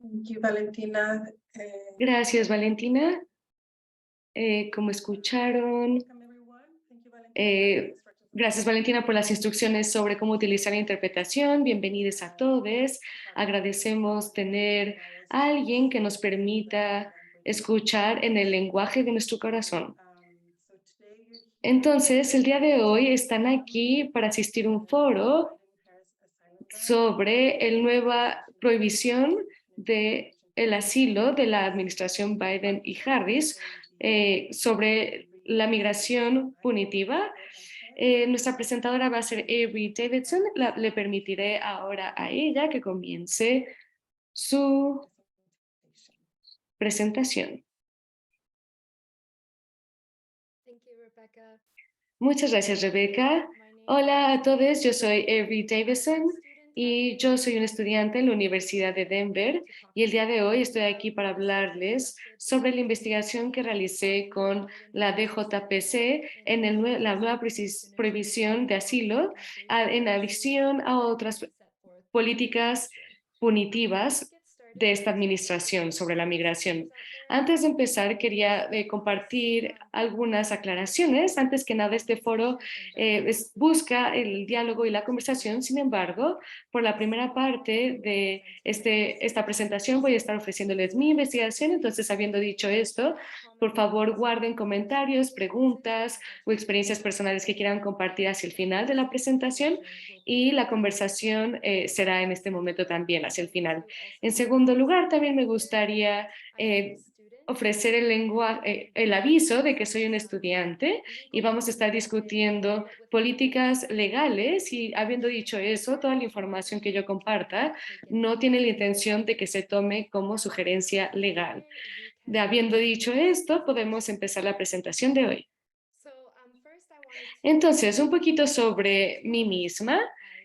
Thank you, Valentina. Gracias, Valentina. Como escucharon, Welcome, everyone. Thank you, Valentina, eh, gracias, Valentina, por las instrucciones sobre cómo utilizar la interpretación. Bienvenidos a todos. Agradecemos tener a alguien que nos permita escuchar en el lenguaje de nuestro corazón. Entonces, el día de hoy están aquí para asistir a un foro sobre la nueva prohibición del asilo de la administración Biden y Harris, sobre la migración punitiva. Nuestra presentadora va a ser Avery Davidson. Le permitiré ahora a ella que comience su presentación. Muchas gracias, Rebecca. Hola a todos, yo soy Avery Davidson y yo soy un estudiante en la Universidad de Denver y el día de hoy estoy aquí para hablarles sobre la investigación que realicé con la DJPC en la nueva prohibición de asilo en adición a otras políticas punitivas de esta administración sobre la migración. Antes de empezar, quería compartir algunas aclaraciones. Antes que nada, este foro busca el diálogo y la conversación. Sin embargo, por la primera parte de esta presentación voy a estar ofreciéndoles mi investigación. Entonces, habiendo dicho esto, por favor, guarden comentarios, preguntas o experiencias personales que quieran compartir hacia el final de la presentación y la conversación será en este momento también hacia el final. En segundo lugar, también me gustaría ofrecer el aviso de que soy un estudiante y vamos a estar discutiendo políticas legales y habiendo dicho eso, toda la información que yo comparta no tiene la intención de que se tome como sugerencia legal. Habiendo dicho esto, podemos empezar la presentación de hoy. Entonces, un poquito sobre mí misma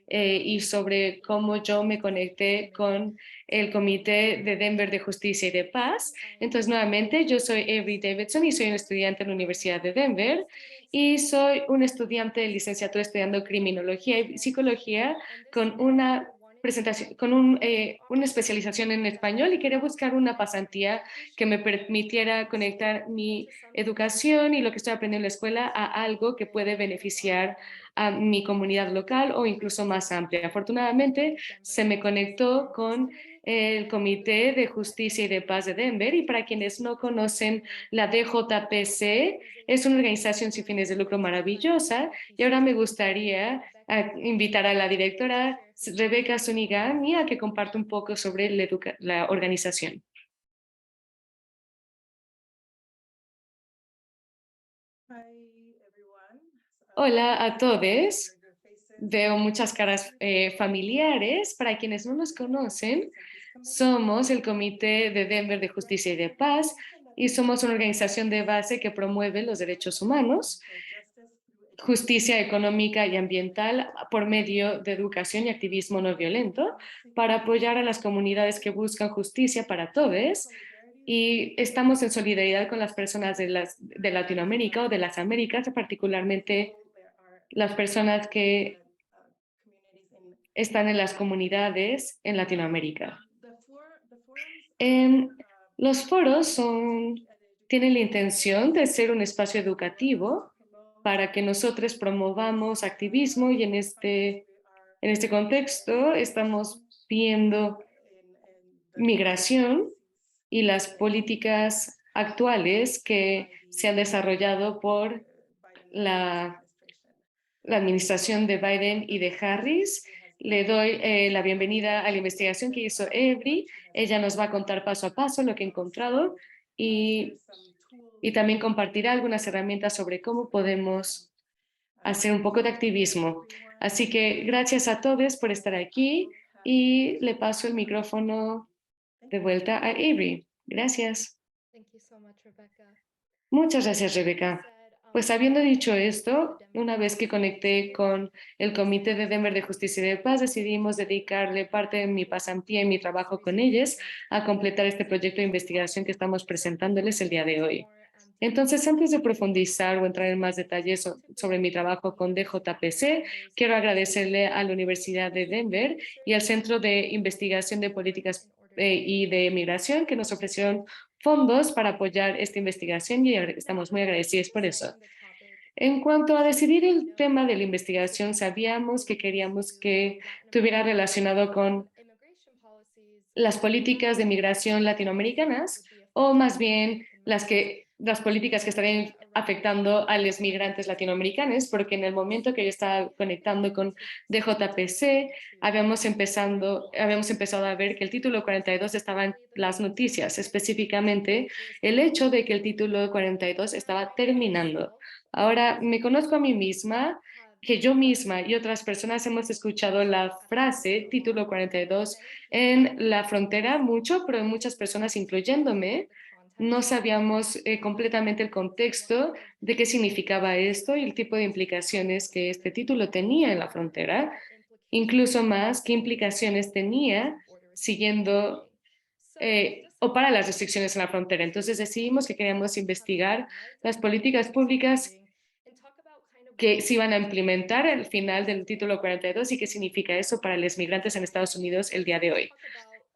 y sobre cómo yo me conecté con el Comité de Denver de Justicia y de Paz. Entonces, nuevamente, yo soy Avery Davidson y soy un estudiante en la Universidad de Denver y soy un estudiante de licenciatura estudiando criminología y psicología con una presentación, con una especialización en español y quería buscar una pasantía que me permitiera conectar mi educación y lo que estoy aprendiendo en la escuela a algo que puede beneficiar a mi comunidad local o incluso más amplia. Afortunadamente, se me conectó con el Comité de Justicia y de Paz de Denver y para quienes no conocen, la DJPC es una organización sin fines de lucro maravillosa y ahora me gustaría invitar a la directora Rebecca Sunigami a que comparta un poco sobre la organización. Hola a todos. Veo muchas caras familiares. Para quienes no nos conocen, somos el Comité de Denver de Justicia y de Paz y somos una organización de base que promueve los derechos humanos, justicia económica y ambiental por medio de educación y activismo no violento para apoyar a las comunidades que buscan justicia para todos. Y estamos en solidaridad con las personas de Latinoamérica o de las Américas, particularmente las personas que están en las comunidades en Latinoamérica. Los foros tienen la intención de ser un espacio educativo para que nosotros promovamos activismo y en este contexto estamos viendo migración y las políticas actuales que se han desarrollado por la administración de Biden y de Harris. Le doy la bienvenida a la investigación que hizo Avery. Ella nos va a contar paso a paso lo que ha encontrado y también compartirá algunas herramientas sobre cómo podemos hacer un poco de activismo. Así que gracias a todos por estar aquí y le paso el micrófono de vuelta a Avery. Gracias. Muchas gracias, Rebecca. Pues habiendo dicho esto, una vez que conecté con el Comité de Denver de Justicia y de Paz, decidimos dedicarle parte de mi pasantía y mi trabajo con ellos a completar este proyecto de investigación que estamos presentándoles el día de hoy. Entonces, antes de profundizar o entrar en más detalles sobre mi trabajo con DJPC, quiero agradecerle a la Universidad de Denver y al Centro de Investigación de Políticas y de Migración, que nos ofrecieron fondos para apoyar esta investigación y estamos muy agradecidos por eso. En cuanto a decidir el tema de la investigación, sabíamos que queríamos que estuviera relacionado con las políticas de migración latinoamericanas o más bien las políticas que estarían afectando a los migrantes latinoamericanos, porque en el momento que yo estaba conectando con DJPC, habíamos empezado a ver que el título 42 estaba en las noticias, específicamente el hecho de que el título 42 estaba terminando. Ahora, me conozco a mí misma, que yo misma y otras personas hemos escuchado la frase título 42 en la frontera mucho, pero muchas personas, incluyéndome, no sabíamos completamente el contexto de qué significaba esto y el tipo de implicaciones que este título tenía en la frontera, incluso más qué implicaciones tenía siguiendo o para las restricciones en la frontera. Entonces decidimos que queríamos investigar las políticas públicas que se iban a implementar al final del título 42 y qué significa eso para los migrantes en Estados Unidos el día de hoy.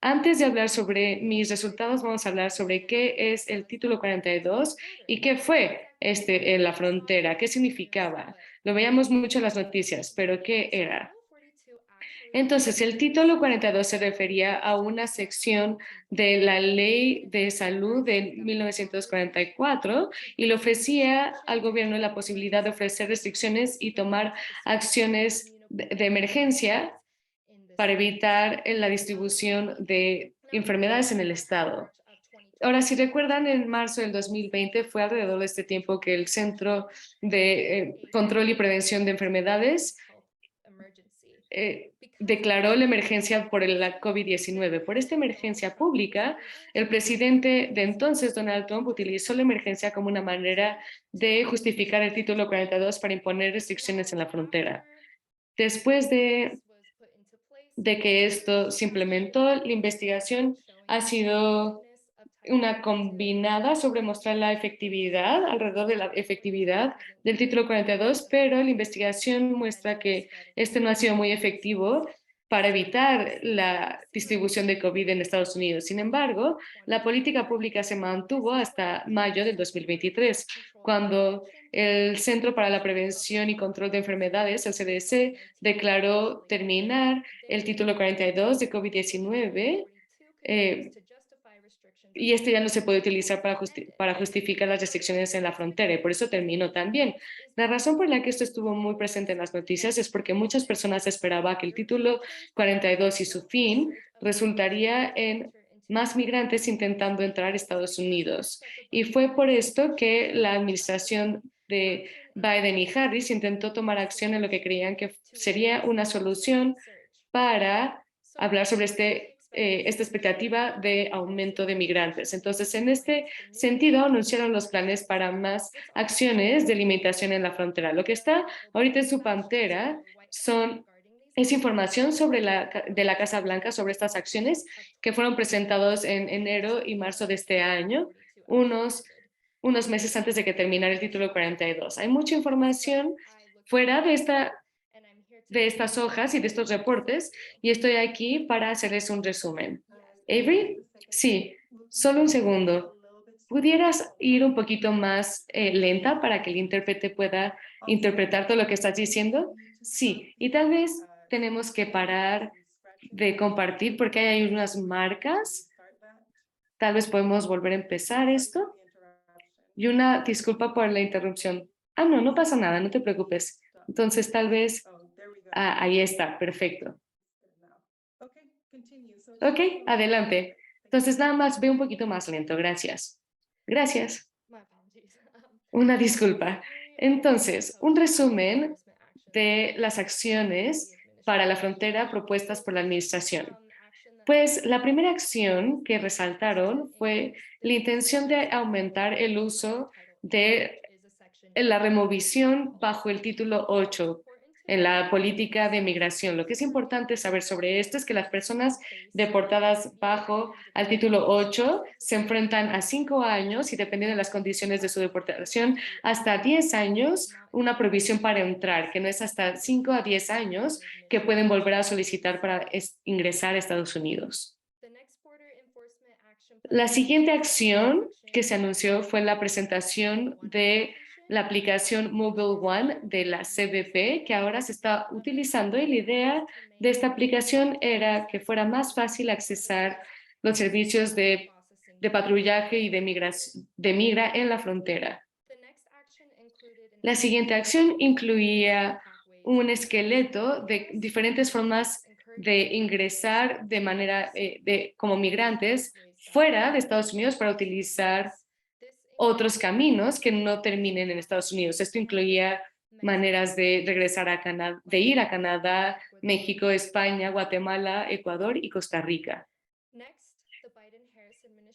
Antes de hablar sobre mis resultados, vamos a hablar sobre qué es el título 42 y qué fue en la frontera, qué significaba. Lo veíamos mucho en las noticias, pero ¿qué era? Entonces, el título 42 se refería a una sección de la Ley de Salud de 1944 y le ofrecía al gobierno la posibilidad de ofrecer restricciones y tomar acciones de emergencia para evitar la distribución de enfermedades en el Estado. Ahora, si recuerdan, en marzo del 2020 fue alrededor de este tiempo que el Centro de Control y Prevención de Enfermedades declaró la emergencia por la COVID-19. Por esta emergencia pública, el presidente de entonces, Donald Trump, utilizó la emergencia como una manera de justificar el título 42 para imponer restricciones en la frontera. Después de que esto se implementó, la investigación ha sido una combinada sobre mostrar la efectividad, alrededor de la efectividad del título 42, pero la investigación muestra que este no ha sido muy efectivo para evitar la distribución de COVID en Estados Unidos. Sin embargo, la política pública se mantuvo hasta mayo del 2023, cuando el Centro para la Prevención y Control de Enfermedades, el CDC, declaró terminar el título 42 de COVID-19 y este ya no se puede utilizar para justificar las restricciones en la frontera y por eso terminó también. La razón por la que esto estuvo muy presente en las noticias es porque muchas personas esperaban que el título 42 y su fin resultaría en más migrantes intentando entrar a Estados Unidos. Y fue por esto que la administración de Biden y Harris intentó tomar acción en lo que creían que sería una solución para hablar sobre esta expectativa de aumento de migrantes. Entonces, en este sentido, anunciaron los planes para más acciones de limitación en la frontera. Lo que está ahorita en su pantera es información de la Casa Blanca sobre estas acciones que fueron presentados en enero y marzo de este año, unos meses antes de que terminara el título 42. Hay mucha información fuera de estas hojas y de estos reportes y estoy aquí para hacerles un resumen. Avery, sí, solo un segundo. ¿Pudieras ir un poquito más lenta para que el intérprete pueda interpretar todo lo que estás diciendo? Sí, y tal vez tenemos que parar de compartir porque hay unas marcas. Tal vez podemos volver a empezar esto. Y una disculpa por la interrupción. Ah, no, no pasa nada, no te preocupes. Entonces, tal vez ahí está, perfecto. Ok, adelante. Entonces, nada más ve un poquito más lento, gracias. Gracias. Una disculpa. Entonces, un resumen de las acciones para la frontera propuestas por la administración. Pues la primera acción que resaltaron fue la intención de aumentar el uso de la removisión bajo el título 8 en la política de migración. Lo que es importante saber sobre esto es que las personas deportadas bajo al título 8 se enfrentan a 5 años y dependiendo de las condiciones de su deportación, hasta 10 años una prohibición para entrar, que no es hasta 5 a 10 años que pueden volver a solicitar para ingresar a Estados Unidos. La siguiente acción que se anunció fue la presentación de la aplicación Mobile One de la CBP, que ahora se está utilizando, y la idea de esta aplicación era que fuera más fácil accesar los servicios de patrullaje y de migra en la frontera. La siguiente acción incluía un esqueleto de diferentes formas de ingresar de manera como migrantes fuera de Estados Unidos para utilizar otros caminos que no terminen en Estados Unidos. Esto incluía maneras de regresar a Canadá, de ir a Canadá, México, España, Guatemala, Ecuador y Costa Rica.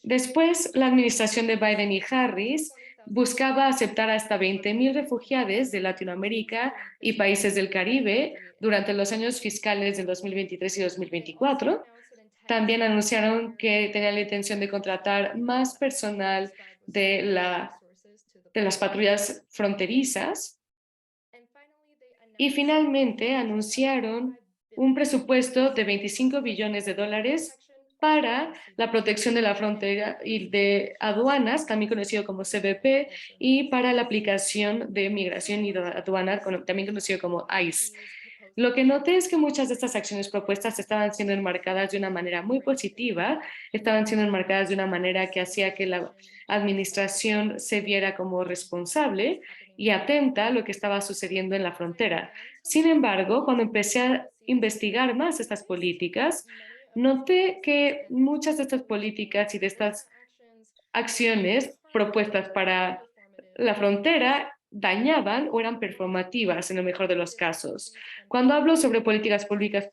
Después, la administración de Biden y Harris buscaba aceptar hasta 20,000 refugiados de Latinoamérica y países del Caribe durante los años fiscales del 2023 y 2024. También anunciaron que tenían la intención de contratar más personal de las patrullas fronterizas. Y finalmente anunciaron un presupuesto de $25 billones para la protección de la frontera y de aduanas, también conocido como CBP, y para la aplicación de migración y aduana, también conocido como ICE. Lo que noté es que muchas de estas acciones propuestas estaban siendo enmarcadas de una manera muy positiva, estaban siendo enmarcadas de una manera que hacía que la administración se viera como responsable y atenta a lo que estaba sucediendo en la frontera. Sin embargo, cuando empecé a investigar más estas políticas, noté que muchas de estas políticas y de estas acciones propuestas para la frontera dañaban o eran performativas en el mejor de los casos. Cuando hablo sobre políticas públicas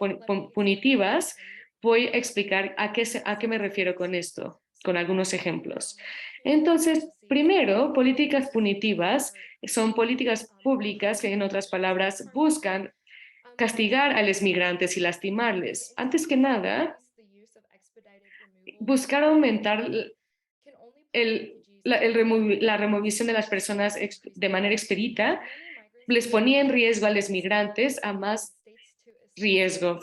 punitivas, voy a explicar a qué me refiero con esto, con algunos ejemplos. Entonces, primero, políticas punitivas son políticas públicas que, en otras palabras, buscan castigar a los migrantes y lastimarles. Antes que nada, buscar aumentar la removisión de las personas de manera expedita les ponía en riesgo a los migrantes a más riesgo.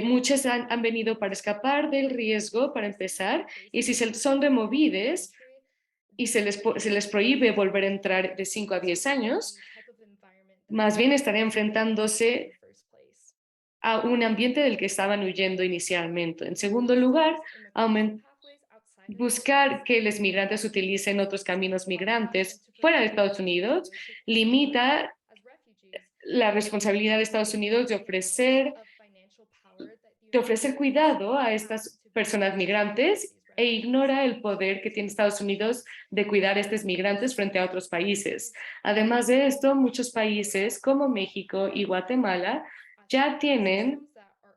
Muchos han venido para escapar del riesgo, para empezar, y si son removidos y se les prohíbe volver a entrar de 5 a 10 años, más bien estarían enfrentándose a un ambiente del que estaban huyendo inicialmente. En segundo lugar, buscar que los migrantes utilicen otros caminos migrantes fuera de Estados Unidos limita la responsabilidad de Estados Unidos de ofrecer cuidado a estas personas migrantes e ignora el poder que tiene Estados Unidos de cuidar a estos migrantes frente a otros países. Además de esto, muchos países como México y Guatemala ya tienen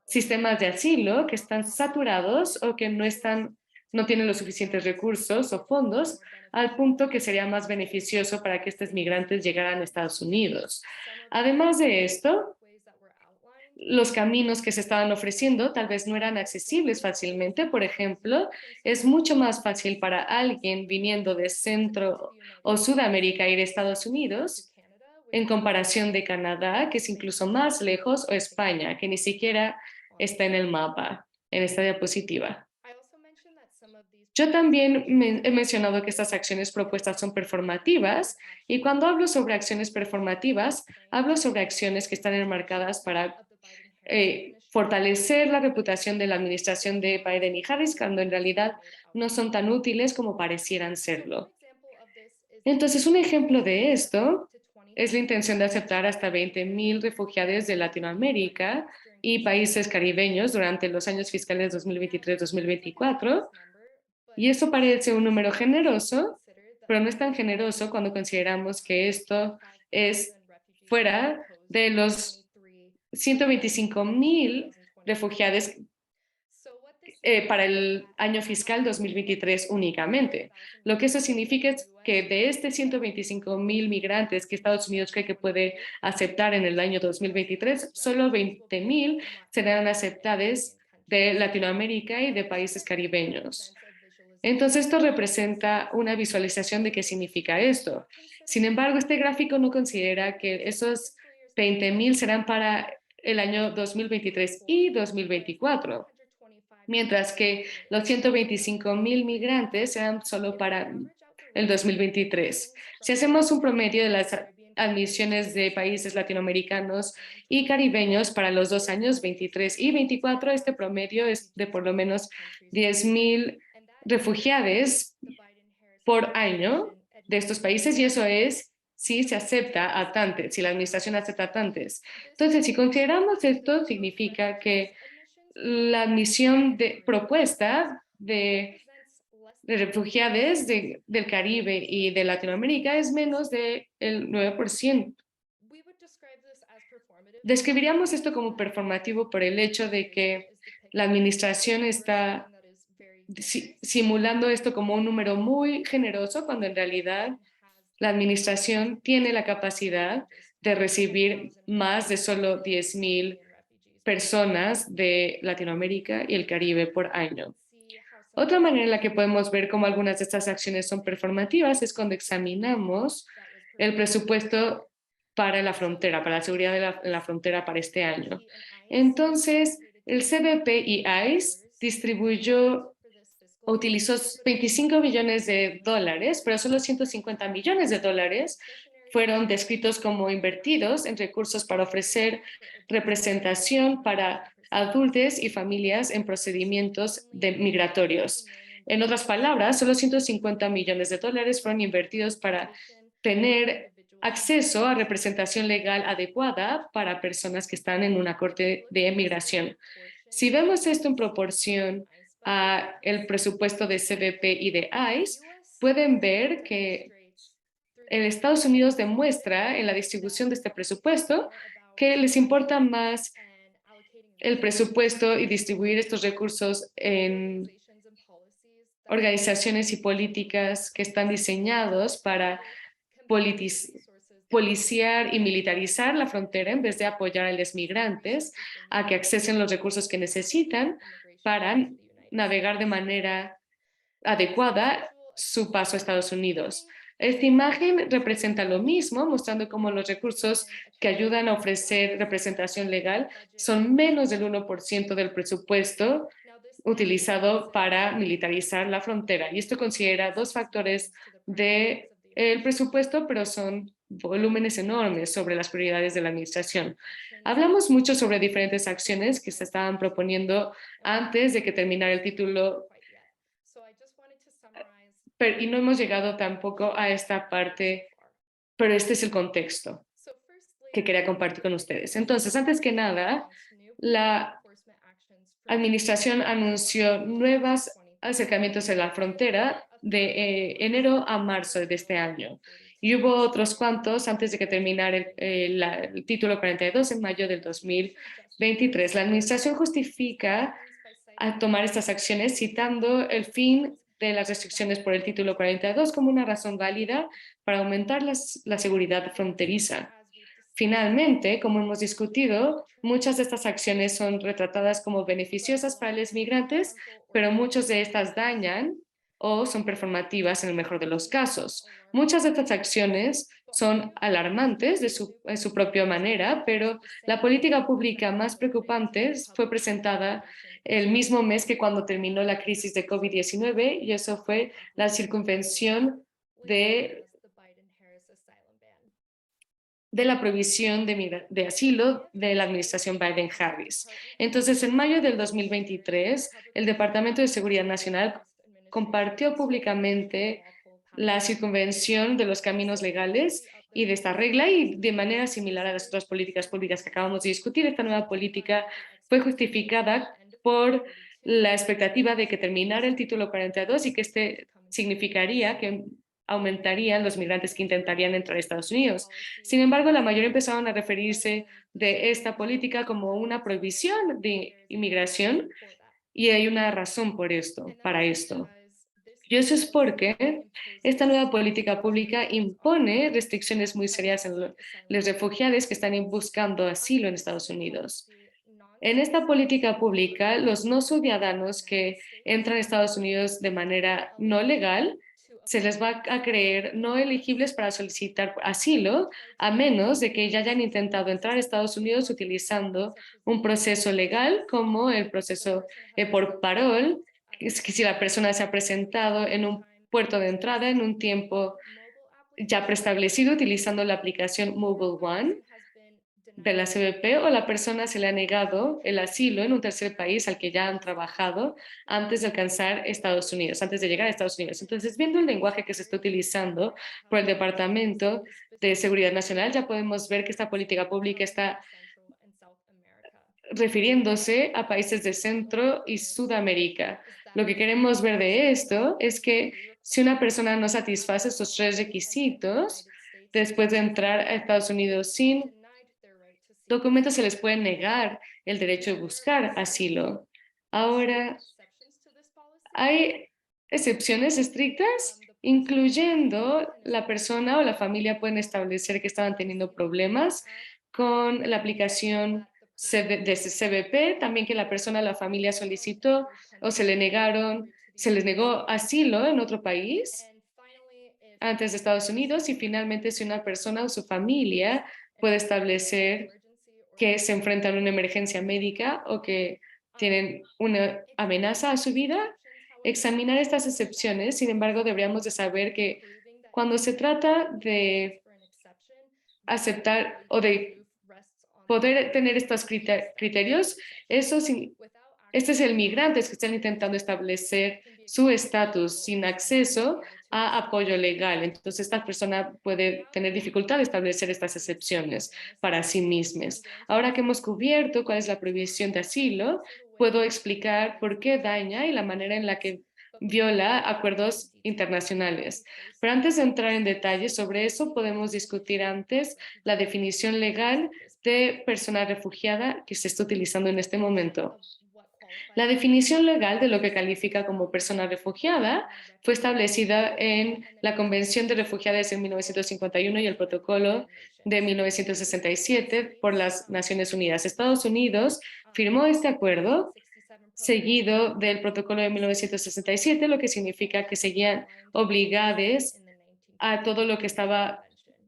sistemas de asilo que están saturados o que no tienen los suficientes recursos o fondos al punto que sería más beneficioso para que estos migrantes llegaran a Estados Unidos. Además de esto, los caminos que se estaban ofreciendo tal vez no eran accesibles fácilmente. Por ejemplo, es mucho más fácil para alguien viniendo de Centro o Sudamérica ir a Estados Unidos en comparación de Canadá, que es incluso más lejos, o España, que ni siquiera está en el mapa, en esta diapositiva. Yo también he mencionado que estas acciones propuestas son performativas, y cuando hablo sobre acciones performativas, hablo sobre acciones que están enmarcadas para fortalecer la reputación de la administración de Biden y Harris, cuando en realidad no son tan útiles como parecieran serlo. Entonces, un ejemplo de esto es la intención de aceptar hasta 20,000 refugiados de Latinoamérica y países caribeños durante los años fiscales 2023-2024. Y esto parece un número generoso, pero no es tan generoso cuando consideramos que esto es fuera de los 125,000 refugiados para el año fiscal 2023 únicamente. Lo que eso significa es que de este 125,000 migrantes que Estados Unidos cree que puede aceptar en el año 2023, solo 20,000 serán aceptados de Latinoamérica y de países caribeños. Entonces, esto representa una visualización de qué significa esto. Sin embargo, este gráfico no considera que esos 20,000 serán para el año 2023 y 2024. mientras que los 125,000 migrantes eran solo para el 2023. Si hacemos un promedio de las admisiones de países latinoamericanos y caribeños para los 2 años, 23 y 24, este promedio es de por lo menos 10,000 refugiados por año de estos países, y eso es si se acepta a tantes, si la administración acepta a tantos. Entonces, si consideramos esto, significa que la admisión propuesta de refugiados del Caribe y de Latinoamérica es menos del 9%. Describiríamos esto como performativo por el hecho de que la administración está simulando esto como un número muy generoso, cuando en realidad la administración tiene la capacidad de recibir más de solo 10,000 personas de Latinoamérica y el Caribe por año. Otra manera en la que podemos ver cómo algunas de estas acciones son performativas es cuando examinamos el presupuesto para la frontera, para la seguridad de la frontera para este año. Entonces, el CBP y ICE utilizó 25 millones de dólares, pero solo 150 millones de dólares fueron descritos como invertidos en recursos para ofrecer representación para adultos y familias en procedimientos migratorios. En otras palabras, solo 150 millones de dólares fueron invertidos para tener acceso a representación legal adecuada para personas que están en una corte de migración. Si vemos esto en proporción a el presupuesto de CBP y de ICE, pueden ver que en Estados Unidos demuestra en la distribución de este presupuesto que les importa más el presupuesto y distribuir estos recursos en organizaciones y políticas que están diseñados para policiar y militarizar la frontera en vez de apoyar a los migrantes a que accesen los recursos que necesitan para navegar de manera adecuada su paso a Estados Unidos. Esta imagen representa lo mismo, mostrando cómo los recursos que ayudan a ofrecer representación legal son menos del 1% del presupuesto utilizado para militarizar la frontera. Y esto considera dos factores del presupuesto, pero son volúmenes enormes sobre las prioridades de la administración. Hablamos mucho sobre diferentes acciones que se estaban proponiendo antes de que terminara el título, y no hemos llegado tampoco a esta parte, pero este es el contexto que quería compartir con ustedes. Entonces, antes que nada, la administración anunció nuevos acercamientos en la frontera de enero a marzo de este año. Y hubo otros cuantos antes de que terminara el título 42 en mayo del 2023. La administración justifica a tomar estas acciones citando el fin de las restricciones por el título 42 como una razón válida para aumentar la seguridad fronteriza. Finalmente, como hemos discutido, muchas de estas acciones son retratadas como beneficiosas para los migrantes, pero muchas de estas dañan o son performativas en el mejor de los casos. Muchas de estas acciones son alarmantes en su propia manera, pero la política pública más preocupante fue presentada el mismo mes que cuando terminó la crisis de COVID-19, y eso fue la circunvención de la prohibición de asilo de la administración Biden-Harris. Entonces, en mayo del 2023, el Departamento de Seguridad Nacional compartió públicamente la circunvención de los caminos legales y de esta regla, y de manera similar a las otras políticas públicas que acabamos de discutir, esta nueva política fue justificada por la expectativa de que terminara el título 42 y que este significaría que aumentarían los migrantes que intentarían entrar a Estados Unidos. Sin embargo, la mayoría empezaron a referirse de esta política como una prohibición de inmigración, y hay una razón para esto. Y eso es porque esta nueva política pública impone restricciones muy serias en los refugiados que están buscando asilo en Estados Unidos. En esta política pública, los no ciudadanos que entran a Estados Unidos de manera no legal se les va a creer no elegibles para solicitar asilo, a menos de que ya hayan intentado entrar a Estados Unidos utilizando un proceso legal como el proceso por parol, que es que si la persona se ha presentado en un puerto de entrada en un tiempo ya preestablecido utilizando la aplicación Mobile One de la CBP, o la persona se le ha negado el asilo en un tercer país al que ya han trabajado antes de alcanzar Estados Unidos, antes de llegar a Estados Unidos. Entonces, viendo el lenguaje que se está utilizando por el Departamento de Seguridad Nacional, ya podemos ver que esta política pública está refiriéndose a países de Centro y Sudamérica. Lo que queremos ver de esto es que si una persona no satisface estos tres requisitos, después de entrar a Estados Unidos sin documentos, se les puede negar el derecho de buscar asilo. Ahora, hay excepciones estrictas, incluyendo la persona o la familia pueden establecer que estaban teniendo problemas con la aplicación de CBP, también que la persona o la familia solicitó o se les negó asilo en otro país antes de Estados Unidos, y finalmente si una persona o su familia puede establecer que se enfrentan a una emergencia médica o que tienen una amenaza a su vida. Examinar estas excepciones, sin embargo, deberíamos de saber que cuando se trata de aceptar o de poder tener estos criterios, este es el migrante que están intentando establecer su estatus sin acceso a apoyo legal. Entonces, esta persona puede tener dificultad de establecer estas excepciones para sí mismas. Ahora que hemos cubierto cuál es la prohibición de asilo, puedo explicar por qué daña y la manera en la que viola acuerdos internacionales. Pero antes de entrar en detalles sobre eso, podemos discutir antes la definición legal de persona refugiada que se está utilizando en este momento. La definición legal de lo que califica como persona refugiada fue establecida en la Convención de Refugiados en 1951 y el Protocolo de 1967 por las Naciones Unidas. Estados Unidos firmó este acuerdo seguido del Protocolo de 1967, lo que significa que seguían obligados a todo lo que estaba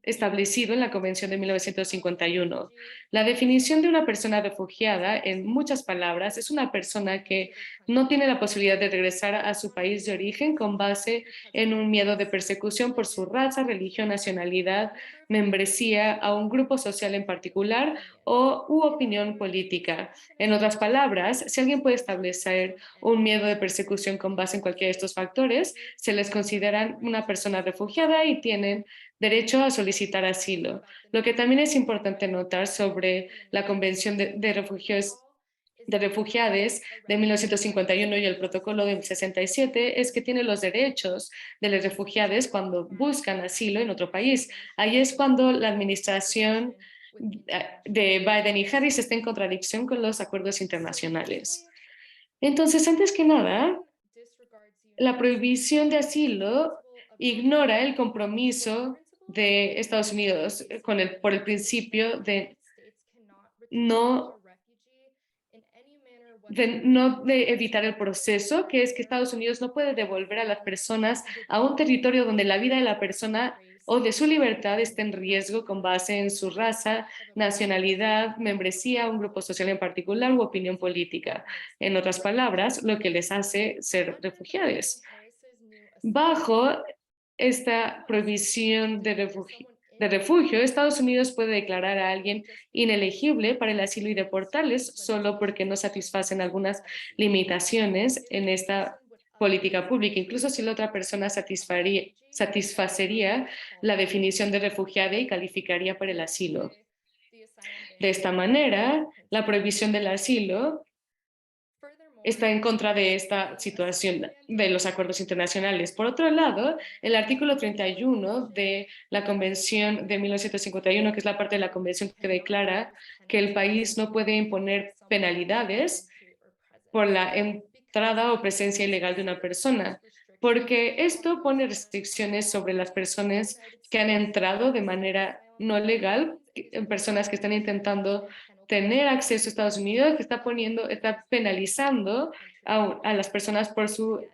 establecido en la Convención de 1951. La definición de una persona refugiada, en muchas palabras, es una persona que no tiene la posibilidad de regresar a su país de origen con base en un miedo de persecución por su raza, religión, nacionalidad, membresía a un grupo social en particular u opinión política. En otras palabras, si alguien puede establecer un miedo de persecución con base en cualquiera de estos factores, se les consideran una persona refugiada y tienen derecho a solicitar asilo. Lo que también es importante notar sobre la Convención de Refugiados de 1951 y el Protocolo del 67 es que tiene los derechos de los refugiados cuando buscan asilo en otro país. Ahí es cuando la administración de Biden y Harris está en contradicción con los acuerdos internacionales. Entonces, antes que nada, la prohibición de asilo ignora el compromiso de Estados Unidos por el principio no de evitar el proceso, que es que Estados Unidos no puede devolver a las personas a un territorio donde la vida de la persona o de su libertad esté en riesgo con base en su raza, nacionalidad, membresía, un grupo social en particular u opinión política. En otras palabras, lo que les hace ser refugiados. Bajo esta prohibición de refugio, Estados Unidos puede declarar a alguien inelegible para el asilo y deportarles solo porque no satisfacen algunas limitaciones en esta política pública, incluso si la otra persona satisfacería la definición de refugiada y calificaría para el asilo. De esta manera, la prohibición del asilo está en contra de esta situación de los acuerdos internacionales. Por otro lado, el artículo 31 de la Convención de 1951, que es la parte de la Convención que declara que el país no puede imponer penalidades por la entrada o presencia ilegal de una persona, porque esto pone restricciones sobre las personas que han entrado de manera no legal, personas que están intentando tener acceso a Estados Unidos, que está penalizando a las personas por su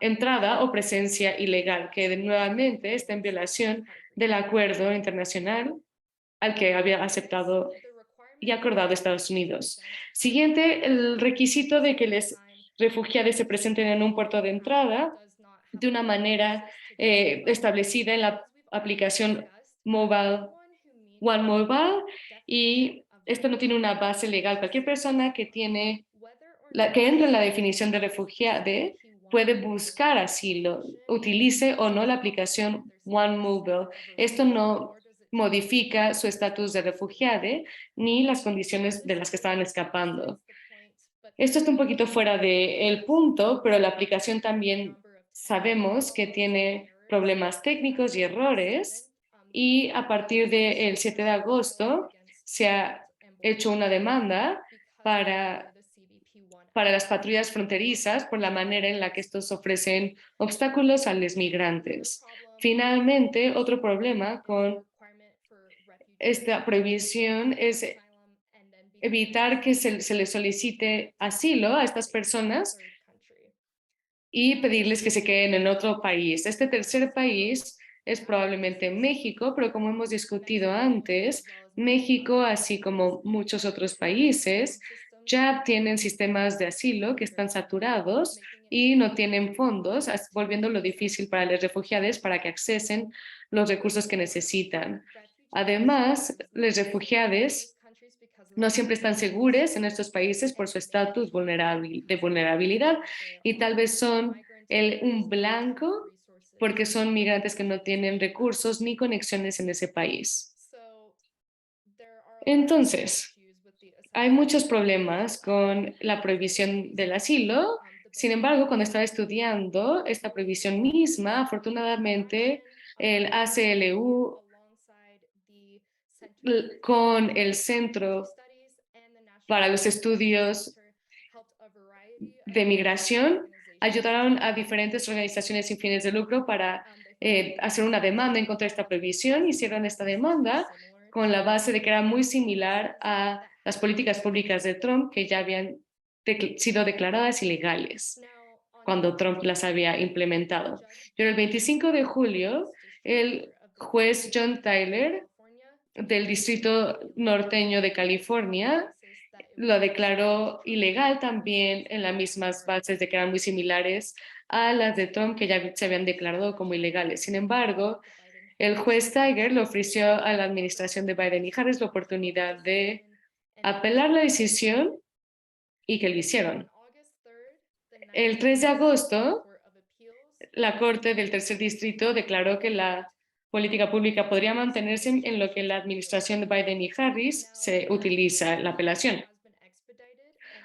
entrada o presencia ilegal, que nuevamente está en violación del acuerdo internacional al que había aceptado y acordado Estados Unidos. Siguiente, el requisito de que los refugiados se presenten en un puerto de entrada de una manera establecida en la aplicación mobile, One Mobile, y esto no tiene una base legal. Cualquier persona que que entra en la definición de refugiado puede buscar asilo, utilice o no la aplicación One Mobile. Esto no modifica su estatus de refugiado ni las condiciones de las que estaban escapando. Esto está un poquito fuera del punto, pero la aplicación también sabemos que tiene problemas técnicos y errores, y a partir del 7 de agosto se ha hecho una demanda para las patrullas fronterizas por la manera en la que estos ofrecen obstáculos a los migrantes. Finalmente, otro problema con esta prohibición es evitar que se les solicite asilo a estas personas y pedirles que se queden en otro país. Este tercer país es probablemente México, pero como hemos discutido antes, México, así como muchos otros países, ya tienen sistemas de asilo que están saturados y no tienen fondos, volviéndolo difícil para los refugiados para que accesen los recursos que necesitan. Además, los refugiados no siempre están seguros en estos países por su estatus de vulnerabilidad, y tal vez son un blanco porque son migrantes que no tienen recursos ni conexiones en ese país. Entonces, hay muchos problemas con la prohibición del asilo. Sin embargo, cuando estaba estudiando esta prohibición misma, afortunadamente el ACLU con el Centro para los Estudios de Migración ayudaron a diferentes organizaciones sin fines de lucro para hacer una demanda en contra de esta prohibición. Hicieron esta demanda con la base de que era muy similar a las políticas públicas de Trump, que ya habían sido declaradas ilegales cuando Trump las había implementado. Pero el 25 de julio, el juez John Tyler del Distrito Norteño de California lo declaró ilegal también en las mismas bases de que eran muy similares a las de Trump, que ya se habían declarado como ilegales. Sin embargo, el juez Tiger le ofreció a la administración de Biden y Harris la oportunidad de apelar la decisión, y que lo hicieron. El 3 de agosto, la Corte del Tercer Distrito declaró que la política pública podría mantenerse en lo que la administración de Biden y Harris se utiliza la apelación.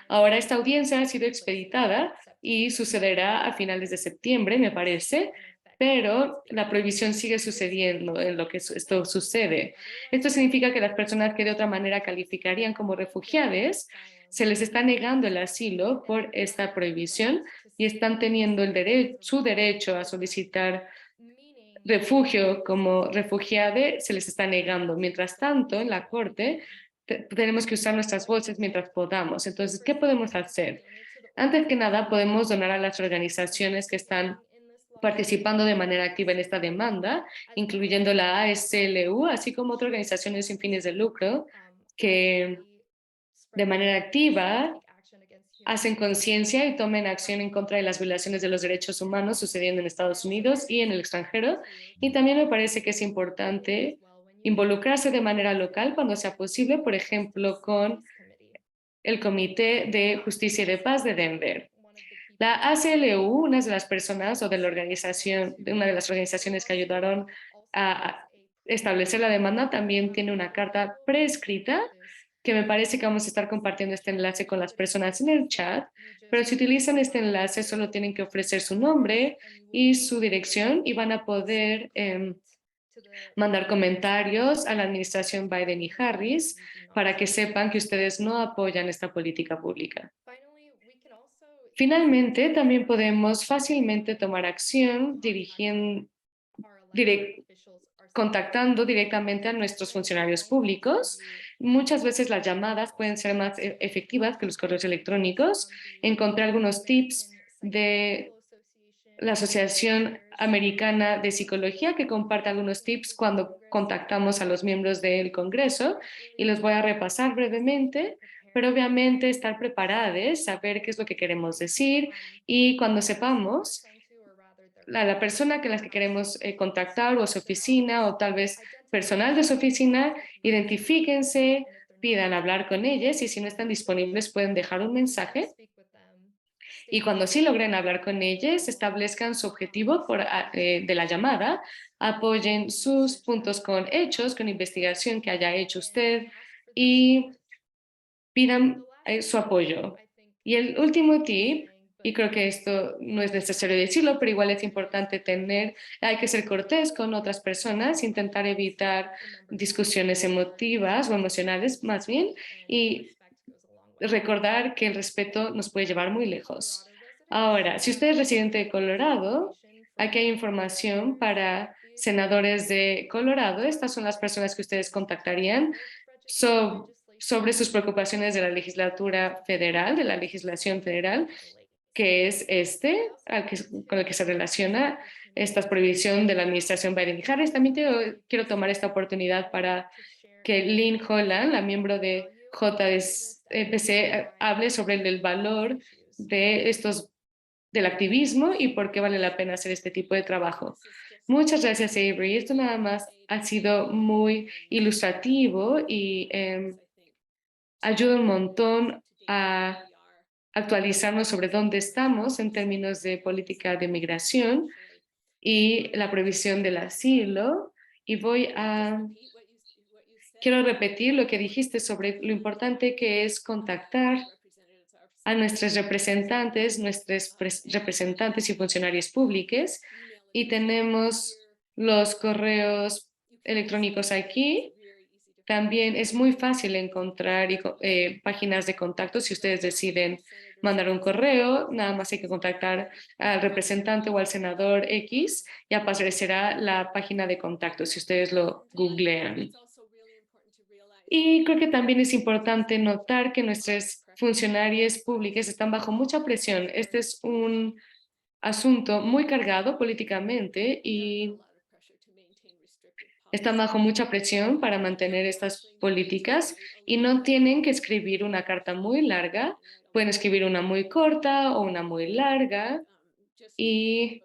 Ahora esta audiencia ha sido expeditada y sucederá a finales de septiembre, me parece, pero la prohibición sigue sucediendo en lo que esto sucede. Esto significa que las personas que de otra manera calificarían como refugiados se les está negando el asilo por esta prohibición y están teniendo su derecho a solicitar refugio como refugiado se les está negando. Mientras tanto, en la Corte tenemos que usar nuestras voces mientras podamos. Entonces, ¿qué podemos hacer? Antes que nada, podemos donar a las organizaciones que están participando de manera activa en esta demanda, incluyendo la ASLU, así como otras organizaciones sin fines de lucro que de manera activa hacen conciencia y tomen acción en contra de las violaciones de los derechos humanos sucediendo en Estados Unidos y en el extranjero. Y también me parece que es importante involucrarse de manera local cuando sea posible, por ejemplo, con el Comité de Justicia y de Paz de Denver. La ACLU, una de las personas o de la organización, de una de las organizaciones que ayudaron a establecer la demanda, también tiene una carta preescrita que me parece que vamos a estar compartiendo este enlace con las personas en el chat, pero si utilizan este enlace solo tienen que ofrecer su nombre y su dirección y van a poder mandar comentarios a la administración Biden y Harris para que sepan que ustedes no apoyan esta política pública. Finalmente, también podemos fácilmente tomar acción contactando directamente a nuestros funcionarios públicos. Muchas veces las llamadas pueden ser más efectivas que los correos electrónicos. Encontré algunos tips de la Asociación Americana de Psicología, que comparte algunos tips cuando contactamos a los miembros del Congreso, y los voy a repasar brevemente, pero obviamente estar preparados, saber qué es lo que queremos decir, y cuando sepamos la persona que las que queremos contactar o su oficina o tal vez personal de su oficina, identifíquense, pidan hablar con ellas y si no están disponibles pueden dejar un mensaje y cuando sí logren hablar con ellas, establezcan su objetivo de la llamada, apoyen sus puntos con hechos, con investigación que haya hecho usted y pidan su apoyo. Y el último tip, y creo que esto no es necesario decirlo, pero igual es importante hay que ser cortés con otras personas, intentar evitar discusiones emotivas o emocionales más bien, y recordar que el respeto nos puede llevar muy lejos. Ahora, si usted es residente de Colorado, aquí hay información para senadores de Colorado. Estas son las personas que ustedes contactarían sobre sus preocupaciones de la legislatura federal, de la legislación federal, que es con el que se relaciona esta prohibición de la administración Biden-Harris. También quiero tomar esta oportunidad para que Lynn Holland, la miembro de JSPC, hable sobre el valor de del activismo y por qué vale la pena hacer este tipo de trabajo. Muchas gracias, Avery. Esto nada más ha sido muy ilustrativo y ayuda un montón a actualizarnos sobre dónde estamos en términos de política de migración y la previsión del asilo. Y quiero repetir lo que dijiste sobre lo importante que es contactar a nuestros representantes y funcionarios públicos y tenemos los correos electrónicos aquí. También es muy fácil encontrar páginas de contacto si ustedes deciden mandar un correo, nada más hay que contactar al representante o al senador X y aparecerá la página de contacto si ustedes lo googlean. Y creo que también es importante notar que nuestros funcionarios públicos están bajo mucha presión. Este es un asunto muy cargado políticamente y están bajo mucha presión para mantener estas políticas y no tienen que escribir una carta muy larga, pueden escribir una muy corta o una muy larga y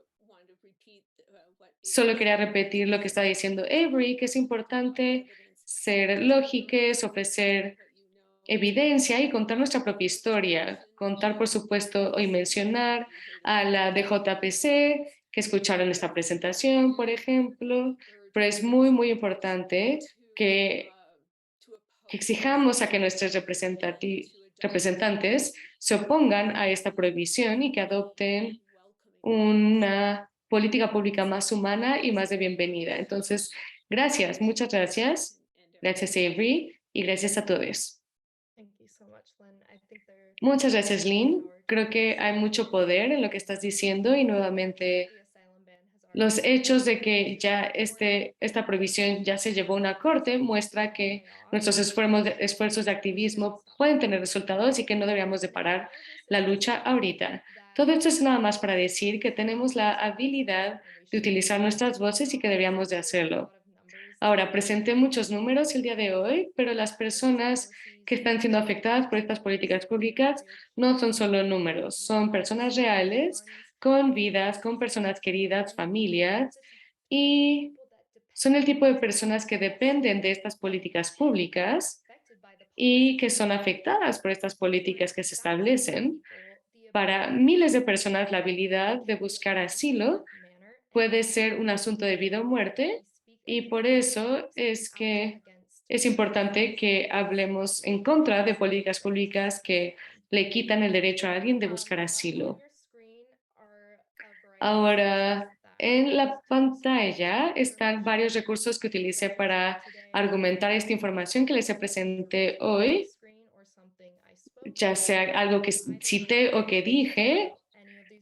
solo quería repetir lo que está diciendo Avery, que es importante ser lógicos, ofrecer evidencia y contar nuestra propia historia. Contar, por supuesto, y mencionar a la DJPC que escucharon esta presentación, por ejemplo, pero es muy, muy importante que exijamos a que nuestros representantes se opongan a esta prohibición y que adopten una política pública más humana y más de bienvenida. Entonces, gracias, muchas gracias. Gracias, Avery, y gracias a todos. Muchas gracias, Lynn. Creo que hay mucho poder en lo que estás diciendo y nuevamente los hechos de que ya esta prohibición ya se llevó a una corte muestra que nuestros esfuerzos de activismo pueden tener resultados y que no deberíamos de parar la lucha ahorita. Todo esto es nada más para decir que tenemos la habilidad de utilizar nuestras voces y que deberíamos de hacerlo. Ahora, presenté muchos números el día de hoy, pero las personas que están siendo afectadas por estas políticas públicas no son solo números, son personas reales, con vidas, con personas queridas, familias, y son el tipo de personas que dependen de estas políticas públicas y que son afectadas por estas políticas que se establecen. Para miles de personas, la habilidad de buscar asilo puede ser un asunto de vida o muerte y por eso es que es importante que hablemos en contra de políticas públicas que le quitan el derecho a alguien de buscar asilo. Ahora, en la pantalla están varios recursos que utilicé para argumentar esta información que les presenté hoy, ya sea algo que cité o que dije.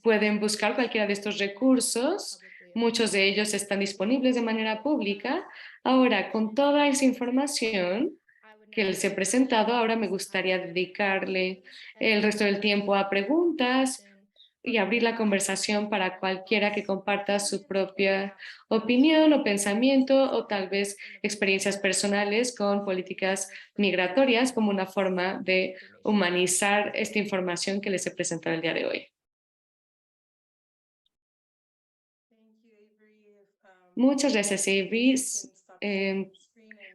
Pueden buscar cualquiera de estos recursos. Muchos de ellos están disponibles de manera pública. Ahora, con toda esa información que les he presentado, ahora me gustaría dedicarle el resto del tiempo a preguntas y abrir la conversación para cualquiera que comparta su propia opinión o pensamiento o tal vez experiencias personales con políticas migratorias como una forma de humanizar esta información que les he presentado el día de hoy. Muchas gracias, Avery. Em,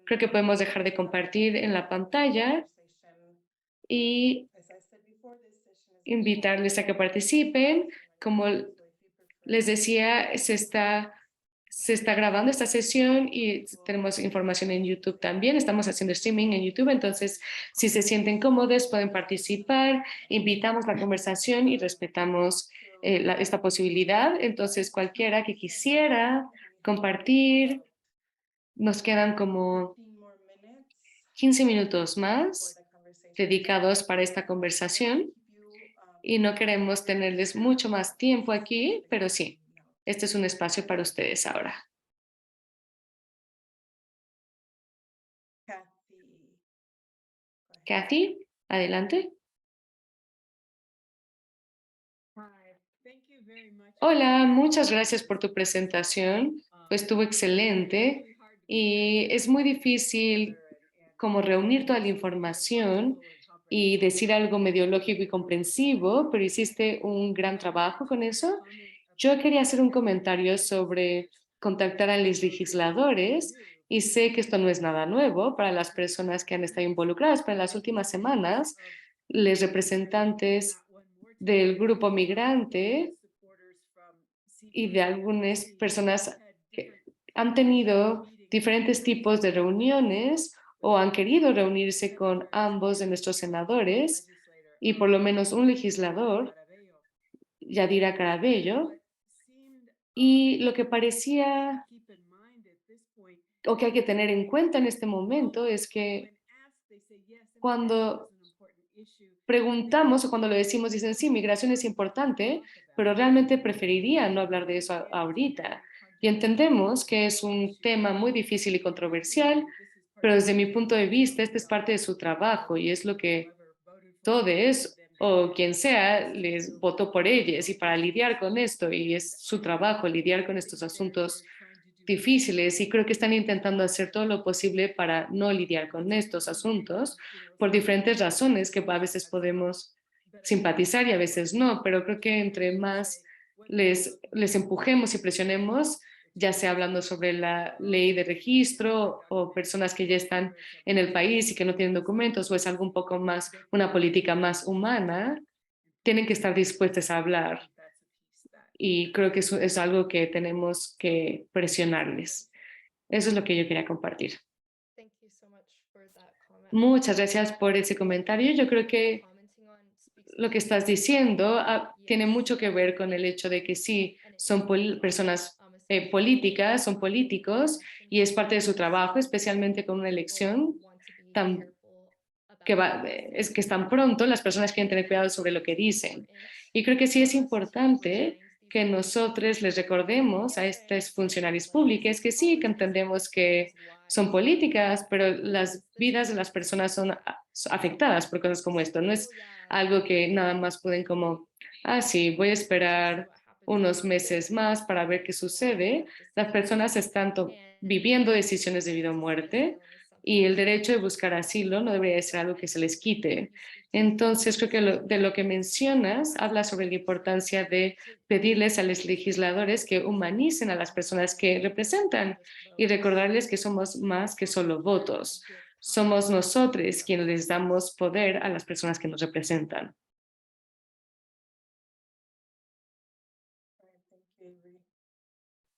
Creo que podemos dejar de compartir en la pantalla y invitarles a que participen. Como les decía, se está grabando esta sesión y tenemos información en YouTube también. Estamos haciendo streaming en YouTube, entonces si se sienten cómodos pueden participar. Invitamos la conversación y respetamos esta posibilidad. Entonces cualquiera que quisiera compartir, nos quedan como 15 minutos más dedicados para esta conversación y no queremos tenerles mucho más tiempo aquí, pero sí, este es un espacio para ustedes ahora. Kathy, adelante. Hola, muchas gracias por tu presentación. Estuvo excelente y es muy difícil como reunir toda la información y decir algo medio lógico y comprensivo, pero hiciste un gran trabajo con eso. Yo quería hacer un comentario sobre contactar a los legisladores y sé que esto no es nada nuevo para las personas que han estado involucradas, pero en las últimas semanas, los representantes del grupo migrante y de algunas personas que han tenido diferentes tipos de reuniones o han querido reunirse con ambos de nuestros senadores y por lo menos un legislador, Yadira Carabello, y lo que parecía o que hay que tener en cuenta en este momento es que cuando preguntamos o cuando lo decimos dicen, sí, migración es importante, pero realmente preferiría no hablar de eso ahorita. Y entendemos que es un tema muy difícil y controversial, pero desde mi punto de vista, este es parte de su trabajo y es lo que todos o quien sea les votó por ellos y para lidiar con esto y es su trabajo lidiar con estos asuntos difíciles y creo que están intentando hacer todo lo posible para no lidiar con estos asuntos por diferentes razones que a veces podemos simpatizar y a veces no, pero creo que entre más les empujemos y presionemos, ya sea hablando sobre la ley de registro o personas que ya están en el país y que no tienen documentos o es algo un poco más, una política más humana, tienen que estar dispuestos a hablar y creo que eso es algo que tenemos que presionarles. Eso es lo que yo quería compartir. Muchas gracias por ese comentario. Yo creo que lo que estás diciendo tiene mucho que ver con el hecho de que sí, son personas políticas, son políticos y es parte de su trabajo, especialmente con una elección tan es que están pronto, las personas quieren tener cuidado sobre lo que dicen. Y creo que sí es importante que nosotros les recordemos a estos funcionarios públicos que sí, que entendemos que son políticas, pero las vidas de las personas son afectadas por cosas como esto. No es algo que nada más pueden como, sí, voy a esperar unos meses más para ver qué sucede. Las personas están viviendo decisiones de vida o muerte y el derecho de buscar asilo no debería ser algo que se les quite. Entonces, creo que de lo que mencionas habla sobre la importancia de pedirles a los legisladores que humanicen a las personas que representan y recordarles que somos más que solo votos. Somos nosotros quienes les damos poder a las personas que nos representan.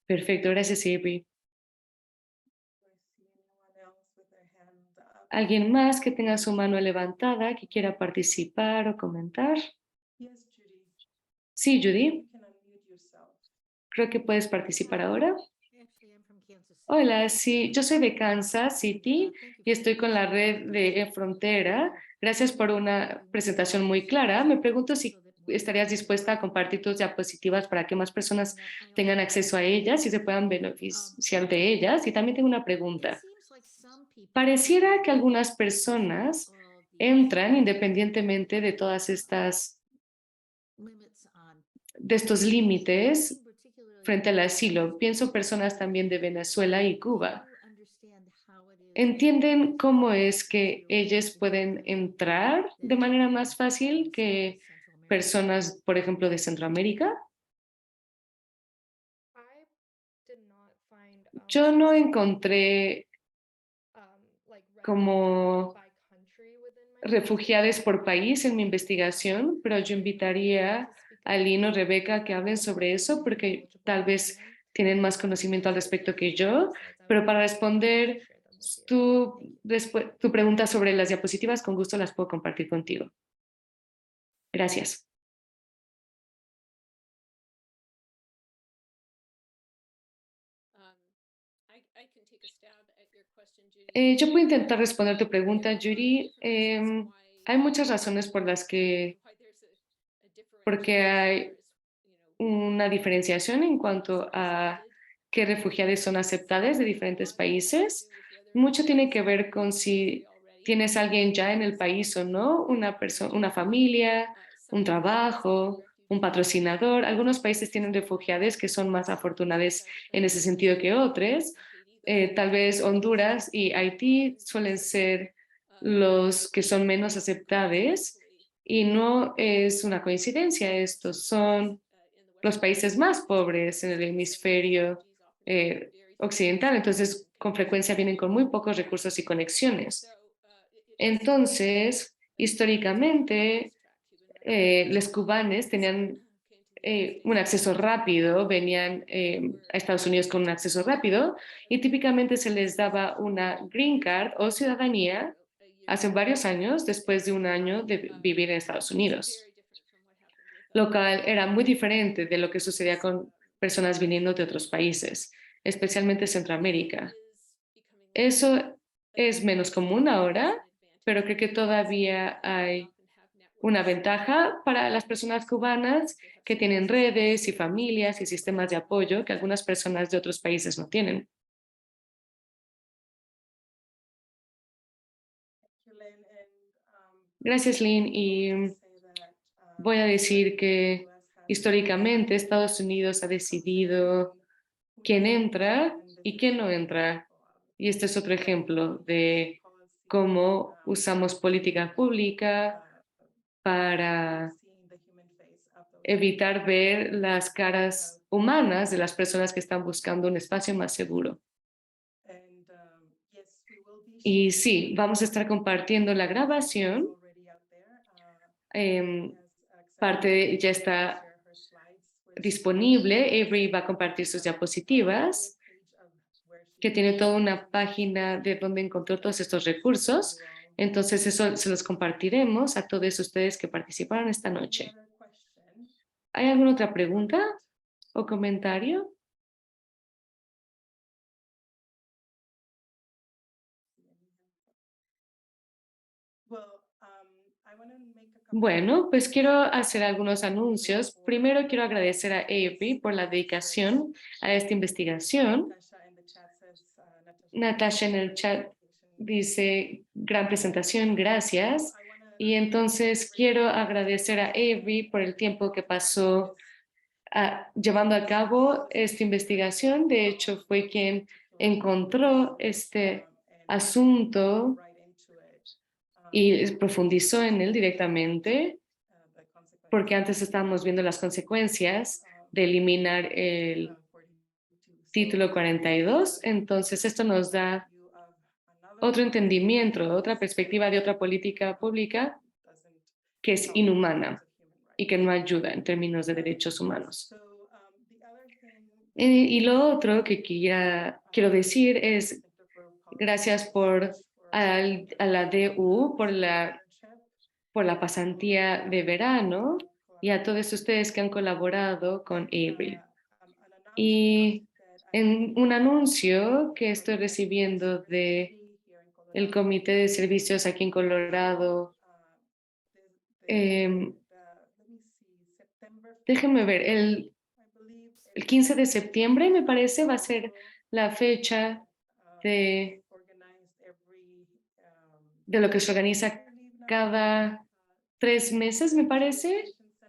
Perfecto, gracias, Avery. ¿Alguien más que tenga su mano levantada, que quiera participar o comentar? Sí, Judy, creo que puedes participar ahora. Hola, sí, yo soy de Kansas City y estoy con la red de Frontera. Gracias por una presentación muy clara. Me pregunto si estarías dispuesta a compartir tus diapositivas para que más personas tengan acceso a ellas y se puedan beneficiar de ellas. Y también tengo una pregunta. Pareciera que algunas personas entran independientemente de todas estas de estos límites frente al asilo. Pienso personas también de Venezuela y Cuba. ¿Entienden cómo es que ellos pueden entrar de manera más fácil que personas, por ejemplo, de Centroamérica? Yo no encontré como refugiados por país en mi investigación, pero yo invitaría a Lino o Rebeca que hablen sobre eso porque tal vez tienen más conocimiento al respecto que yo, pero para responder tu pregunta sobre las diapositivas, con gusto las puedo compartir contigo. Gracias. Yo puedo intentar responder tu pregunta, Yuri. Hay muchas razones porque hay una diferenciación en cuanto a qué refugiados son aceptados de diferentes países. Mucho tiene que ver con si tienes alguien ya en el país o no, una familia, un trabajo, un patrocinador. Algunos países tienen refugiados que son más afortunados en ese sentido que otros. Tal vez Honduras y Haití suelen ser los que son menos aceptados y no es una coincidencia, estos son los países más pobres en el hemisferio occidental, entonces con frecuencia vienen con muy pocos recursos y conexiones. Entonces, históricamente, los cubanos tenían un acceso rápido, venían a Estados Unidos con un acceso rápido y típicamente se les daba una green card o ciudadanía hace varios años después de un año de vivir en Estados Unidos. Lo cual era muy diferente de lo que sucedía con personas viniendo de otros países, especialmente Centroamérica. Eso es menos común ahora, pero creo que todavía hay una ventaja para las personas cubanas que tienen redes y familias y sistemas de apoyo que algunas personas de otros países no tienen. Gracias, Lynn. Y voy a decir que históricamente Estados Unidos ha decidido quién entra y quién no entra. Y este es otro ejemplo de cómo usamos política pública para evitar ver las caras humanas de las personas que están buscando un espacio más seguro. Y sí, vamos a estar compartiendo la grabación. Parte ya está disponible. Avery va a compartir sus diapositivas, que tiene toda una página de donde encontró todos estos recursos. Entonces, eso se los compartiremos a todos ustedes que participaron esta noche. ¿Hay alguna otra pregunta o comentario? Bueno, pues quiero hacer algunos anuncios. Primero quiero agradecer a Avery por la dedicación a esta investigación. Natasha en el chat dice, gran presentación, gracias. Y entonces quiero agradecer a Avery por el tiempo que pasó llevando a cabo esta investigación. De hecho, fue quien encontró este asunto y profundizó en él directamente, porque antes estábamos viendo las consecuencias de eliminar el título 42. Entonces, esto nos da otro entendimiento, otra perspectiva de otra política pública que es inhumana y que no ayuda en términos de derechos humanos. Y lo otro que quiero decir es gracias a la DU por la pasantía de verano y a todos ustedes que han colaborado con Avery. Y en un anuncio que estoy recibiendo de el Comité de Servicios aquí en Colorado, déjenme ver, el 15 de septiembre me parece va a ser la fecha de, de lo que se organiza cada 3 meses, me parece,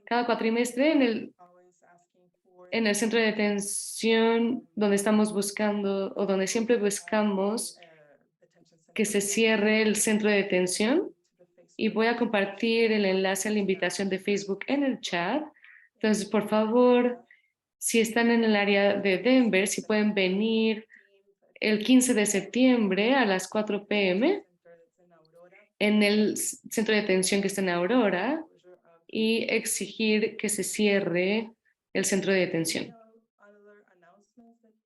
cada cuatrimestre en el centro de detención donde estamos buscando o donde siempre buscamos que se cierre el centro de detención. Y voy a compartir el enlace a la invitación de Facebook en el chat. Entonces, por favor, si están en el área de Denver, si pueden venir el 15 de septiembre a las 4 p.m. en el centro de detención que está en Aurora y exigir que se cierre el centro de detención.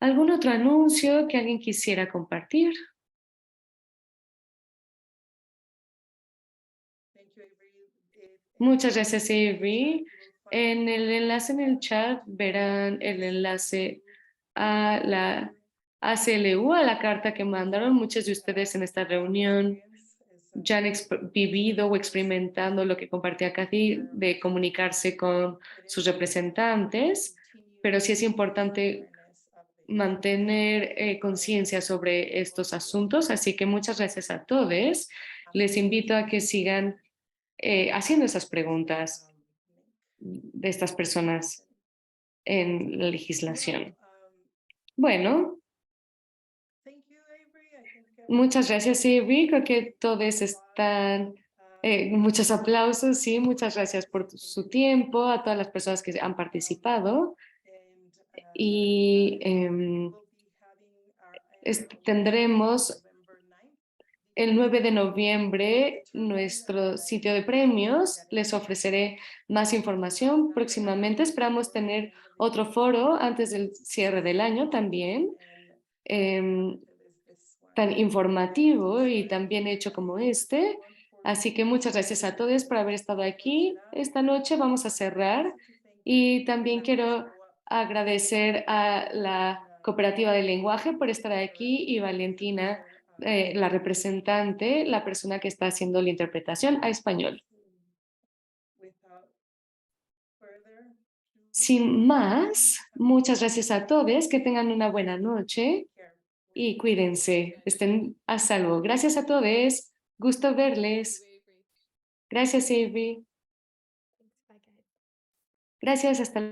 ¿Algún otro anuncio que alguien quisiera compartir? Muchas gracias, Avery. En el enlace en el chat verán el enlace a la ACLU, a la carta que mandaron. Muchos de ustedes en esta reunión ya han vivido o experimentado lo que compartía Kathy de comunicarse con sus representantes, pero sí es importante mantener conciencia sobre estos asuntos. Así que muchas gracias a todos. Les invito a que sigan haciendo esas preguntas de estas personas en la legislación. Bueno, muchas gracias, Avery. Creo que todos están, muchos aplausos, sí, muchas gracias por su tiempo, a todas las personas que han participado. Y tendremos el 9 de noviembre nuestro sitio de premios. Les ofreceré más información próximamente. Esperamos tener otro foro antes del cierre del año también, tan informativo y tan bien hecho como este. Así que muchas gracias a todos por haber estado aquí. Esta noche vamos a cerrar y también quiero agradecer a la Cooperativa del Lenguaje por estar aquí y Valentina, la representante, la persona que está haciendo la interpretación a español. Sin más, muchas gracias a todos, que tengan una buena noche y cuídense, estén a salvo. Gracias a todos, gusto verles. Gracias, Avery. Gracias, hasta luego.